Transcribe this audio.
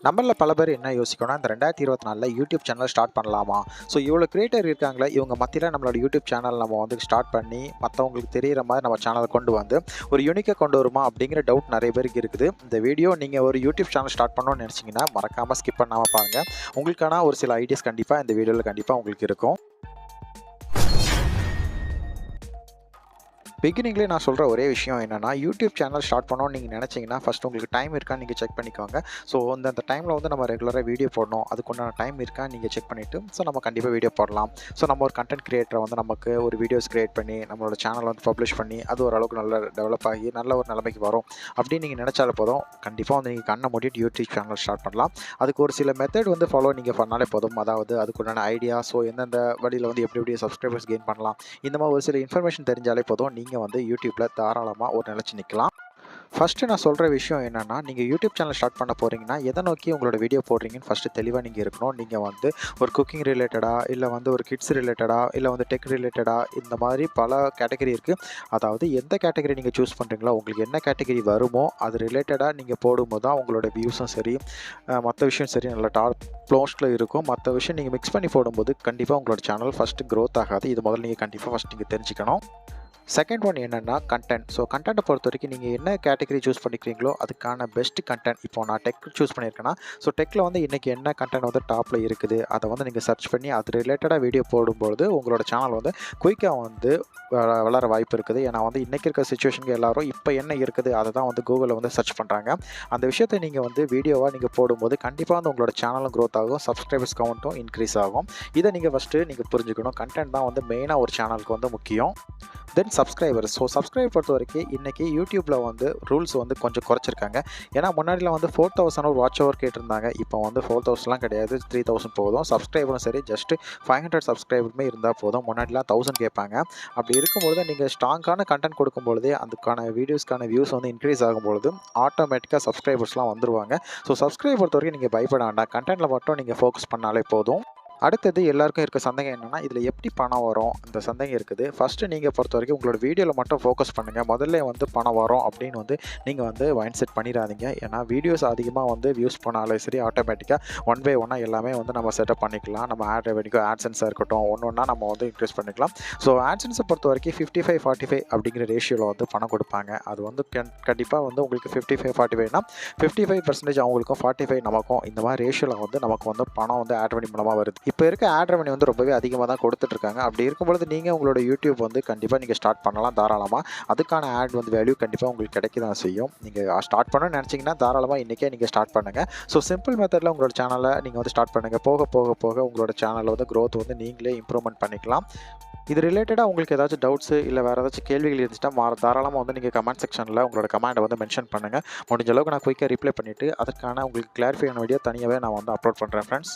நம்மள பல பேர் என்ன யோசிக்கணும்னா, இந்த 2024ல யூடியூப் சேனல் ஸ்டார்ட் பண்ணலாமா? ஸோ இவ்வளோ கிரியேட்டர் இருக்காங்களே, இவங்க மத்தியில நம்மளோட யூடியூப் சேனல் நம்ம வந்து ஸ்டார்ட் பண்ணி, மத்தவங்களுக்கு தெரியிற மாரி நம்ம சேனல கொண்டு வந்து, ஒரு யூனிக்கா கொண்டு வருமா? அப்படிங்கிற டவுட் நெறைய பேருக்கு இருக்குது. இந்த வீடியோ நீங்க ஒரு யூடியூப் சேனல் ஸ்டார்ட் பண்ணணும்னு நெனச்சீங்கன்னா, மறக்காம ஸ்கிப் பண்ணாம பாருங்க. உங்களுக்கான ஒரு சில ஐடியாஸ் கண்டிப்பா இந்த வீடியோல கண்டிப்பா உங்களுக்கு இருக்கும். பிகினிங்லேயே நான் சொல்கிற ஒரே விஷயம் என்னென்னா, யூடியூப் சேனல் ஸ்டார்ட் பண்ணணும்னு நீங்கள் நினச்சிங்கன்னா, ஃபஸ்ட் உங்களுக்கு டைம் இருக்கான்னு நீங்கள் செக் பண்ணிக்கோங்க. ஸோ அந்த டைமில் வந்து நம்ம ரெகுலராக வீடியோ போடணும். அதுக்குண்டான டைம் இருக்கான்னு நீங்கள் செக் பண்ணிவிட்டு, ஸோ நம்ம கண்டிப்பாக வீடியோ போடலாம். ஸோ நம்ம ஒரு கண்டென்ட் கிரியேட்டரை வந்து நமக்கு ஒரு வீடியோஸ் கிரியேட் பண்ணி, நம்மளோட சேனலை வந்து பப்ளிஷ் பண்ணி, அது ஓரளவுக்கு நல்ல டெவலப் ஆகி, நல்ல ஒரு நிலைமைக்கு வரும் அப்படின்னு நீங்கள் நினச்சாலே போதும். கண்டிப்பாக வந்து நீங்கள் கண்ணை மூடிட்டு யூடியூப் சேனல் ஸ்டார்ட் பண்ணலாம். அதுக்கு ஒரு சில மெத்தட் வந்து ஃபாலோ நீங்கள் பண்ணாலே போதும். அதாவது அதுக்குண்டான ஐடியா, ஸோ எந்தெந்த வழியில் வந்து எப்படி எப்படி சப்ஸ்கிரைபர்ஸ் கெயின் பண்ணலாம், இந்த மாதிரி ஒரு சில இன்ஃபர்மேஷன் தெரிஞ்சாலே போதும். நீங்கள் வந்து யூடியூப்பில் தாராளமா ஒரு நிலைச்சு நிக்கலாம். ஃபர்ஸ்ட்டு நான் சொல்ற விஷயம் என்னன்னா, நீங்க யூடியூப் சேனல் ஸ்டார்ட் பண்ண போறீங்கன்னா, எத நோக்கி உங்களோட வீடியோ போடுறீங்கன்னு ஃபர்ஸ்ட்டு தெளிவா நீங்க இருக்கணும். நீங்க வந்து ஒரு குக்கிங் ரிலேட்டடா, இல்ல வந்து ஒரு கிட்ஸ் ரிலேட்டடா, இல்ல வந்து டெக் ரிலேட்டடா, இந்த மாதிரி பல கேட்டகரி இருக்கு. அதாவது எந்த கேட்டகரி நீங்க சூஸ் பண்றீங்களோ, உங்களுக்கு என்ன கேட்டகரி வருமோ, அது ரிலேட்டடா நீங்க போடும்போது தான் உங்களோட வியூஸும் சரி, மத்த விஷயம் சரி நல்ல டாப் மோஸ்ட்ல இருக்கும். மத்த விஷயம் நீங்க மிக்ஸ் பண்ணி போடும்போது, கண்டிப்பா உங்களோட சேனல் ஃபர்ஸ்ட்டு குரோத் ஆகாது. இது முதல்ல நீங்க கண்டிப்பா ஃபர்ஸ்ட் நீங்க தெரிஞ்சுக்கணும். செகண்ட் ஒன் என்னன்னா கன்டென்ட். ஸோ கன்டென்ட்ட பொறுத்தவரைக்கும் நீங்கள் என்ன கேட்டகரி சூஸ் பண்ணிக்கிறீங்களோ அதுக்கான பெஸ்ட் கன்டென்ட். இப்போ நான் டெக் சூஸ் பண்ணியிருக்கேன்னா, ஸோ டெக்கில் வந்து இன்றைக்கி என்ன கன்டென்ட் வந்து டாப்பில் இருக்குது, அதை வந்து நீங்கள் சர்ச் பண்ணி அது ரிலேட்டடாக வீடியோ போடும்பொழுது உங்களோட சேனல் வந்து குயிக்காக வந்து வளர வாய்ப்பு இருக்குது. ஏன்னா வந்து இன்றைக்கி இருக்க சுச்சுவேஷனுக்கு எல்லாரும் இப்போ என்ன இருக்குது அதை தான் வந்து கூகுளில் வந்து சர்ச் பண்ணுறாங்க. அந்த விஷயத்தை நீங்கள் வந்து வீடியோவாக நீங்கள் போடும்போது கண்டிப்பாக வந்து உங்களோட சேனலும் க்ரோத் ஆகும், சப்ஸ்கிரைபர்ஸ் கவுண்ட்டும் இன்க்ரீஸ் ஆகும். இதை நீங்கள் ஃபஸ்ட்டு நீங்கள் புரிஞ்சுக்கணும். கன்டென்ட் தான் வந்து மெயினாக ஒரு சேனலுக்கு வந்து முக்கியம். தென் சப்ஸ்கிரைபர்ஸ். ஸோ சப்ஸ்கிரைபர் பொறுத்த வரைக்கும் இன்றைக்கி யூடியூப்பில் வந்து ரூல்ஸ் வந்து கொஞ்சம் குறைச்சிருக்காங்க. ஏன்னா முன்னாடிலாம் வந்து 4000 ஒரு வாட்ச் ஹவர் கேட்டிருந்தாங்க. இப்போ வந்து 4000லாம் கிடையாது, 3000 போதும். சப்ஸ்கிரைபரும் சரி ஜஸ்ட் 500 சப்ஸ்கிரைபருமே இருந்தால் போதும். முன்னாடிலாம் 1000 கேட்பாங்க. அப்படி இருக்கும்பொழுது நீங்கள் ஸ்ட்ராங்கான கண்டென்ட் கொடுக்கும்பொழுதே அதுக்கான வீடியோஸ்க்கான வியூஸ் வந்து இன்க்ரீஸ் ஆகும்பொழுது ஆட்டோமேட்டிக்காக சப்ஸ்கிரைபர்ஸ்லாம் வந்துருவாங்க. ஸோ சப்ஸ்கிரைபர் பொறுத்த வரைக்கும் நீங்கள் பயப்பட வேண்டாம். கண்டென்ட்டில் மட்டும் நீங்கள் ஃபோக்கஸ் பண்ணாலே போதும். அடுத்தது எல்லாருக்கும் இருக்க சந்தேகம் என்னன்னா, இதில் எப்படி பணம் வரும்? அந்த சந்தேகம் இருக்குது. ஃபர்ஸ்ட்டு நீங்கள் பொறுத்த வரைக்கும் உங்களோட வீடியோவில் மட்டும் ஃபோக்கஸ் பண்ணுங்கள். முதல்ல வந்து பணம் வரும் அப்படின்னு வந்து நீங்கள் வந்து மைண்ட் செட் பண்ணிடாதீங்க. ஏன்னா வீடியோஸ் அதிகமாக வந்து வியூஸ் பண்ணாலும் சரி ஆட்டோமேட்டிக்காக ஒன் பை ஒன்னாக எல்லாமே வந்து நம்ம செட்டப் பண்ணிக்கலாம். நம்ம ஆட் ரெவென்யூ, ஆட்சென்ஸாக இருக்கட்டும், ஒன்றா நம்ம வந்து இன்க்ரீஸ் பண்ணிக்கலாம். ஸோ ஆட்சென்ஸை பொறுத்த வரைக்கும் 55-45 அப்படிங்கிற ரேஷியோவில் வந்து பணம் கொடுப்பாங்க. அது வந்து கண்டிப்பாக வந்து உங்களுக்கு 55-45னா 55% அவங்களுக்கும் 45 நமக்கும் இந்த மாதிரி ரேஷியோவில் வந்து நமக்கு வந்து பணம் வந்து ஆட் ரெவென்யூ மூலமாக வருது. இப்போ இருக்க ஆட் ரெவென்யூ வந்து ரொம்பவே அதிகமாக தான் கொடுத்துட்ருக்காங்க. அப்படி இருக்கும்பொழுது நீங்கள் உங்களோட யூடியூப் வந்து கண்டிப்பாக நீங்கள் ஸ்டார்ட் பண்ணலாம் தாராளமாக. அதுக்கான ஆட் வந்து வேல்யூ கண்டிப்பாக உங்களுக்கு கிடைக்க தான் செய்யும். நீங்கள் ஸ்டார்ட் பண்ணணும்னு நினச்சிங்கன்னா தாராளமாக இன்றைக்கே நீங்கள் ஸ்டார்ட் பண்ணுங்கள். ஸோ சிம்பிள் மெத்தடில் உங்களோட சேனலை நீங்கள் வந்து ஸ்டார்ட் பண்ணுங்கள். போக போக போக உங்களோட சேனலில் வந்து க்ரோத் வந்து நீங்களே இம்ப்ரூவ்மெண்ட் பண்ணிக்கலாம். இது ரிலேட்டடாக உங்களுக்கு ஏதாச்சும் டவுட்ஸு இல்லை வேறு ஏதாச்சும் கேள்விகள் இருந்துச்சுன்னா தாராளமாக வந்து நீங்கள் கமெண்ட் செக்ஷனில் உங்களோட கமெண்டை வந்து மென்ஷன் பண்ணுங்கள். முடிஞ்ச அளவுக்கு நான் குயிக்காக ரிப்ளை பண்ணிவிட்டு அதற்கான உங்களுக்கு கிளாரிஃபை ஆன வீடியோ தனியாகவே நான் வந்து அப்லோட் பண்ணுறேன் ஃப்ரெண்ட்ஸ்.